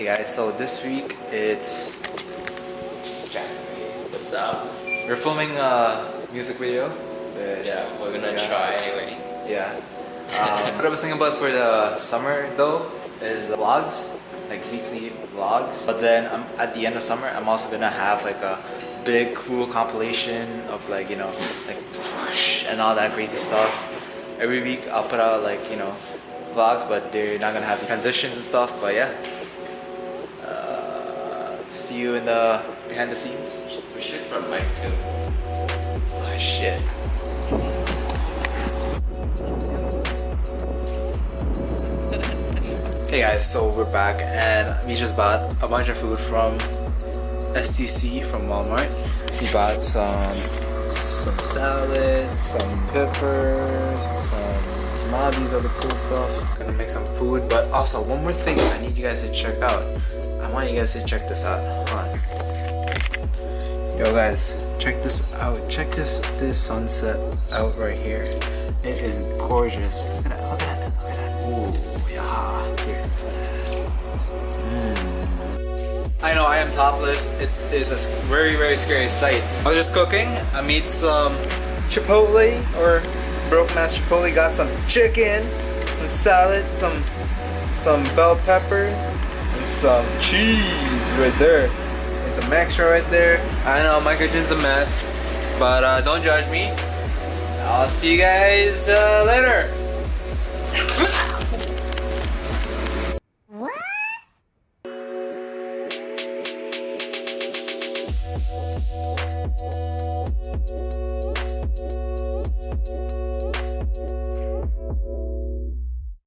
Hey guys, so this week it's January. What's up? We're filming a music video. Yeah, we're gonna try anyway. Yeah. What I was thinking about for the summer though is vlogs, like weekly vlogs. But then at the end of summer, I'm also gonna have like a big cool compilation of like, you know, like swoosh and all that crazy stuff. Every week I'll put out like, you know, vlogs, but they're not gonna have the transitions and stuff. But yeah. See you in the behind the scenes. We should run mic too. Oh shit. Hey guys, so we're back and we just bought a bunch of food from STC from Walmart. We bought some salad, some peppers, some all these other cool stuff. Gonna make some food, but also one more thing I need you guys to check out. I want you guys to check this out. Hold on. Yo guys, check this out. Check this sunset out right here. It is gorgeous. Look at that, look at that, look at that. Ooh, yeah. Here. I know I am topless. It is a very, very scary sight. I was just cooking. I made some Chipotle or broke mash Chipotle. Got some chicken, some salad, some bell peppers, and some cheese right there. And some extra right there. I know my kitchen's a mess, but don't judge me. I'll see you guys later.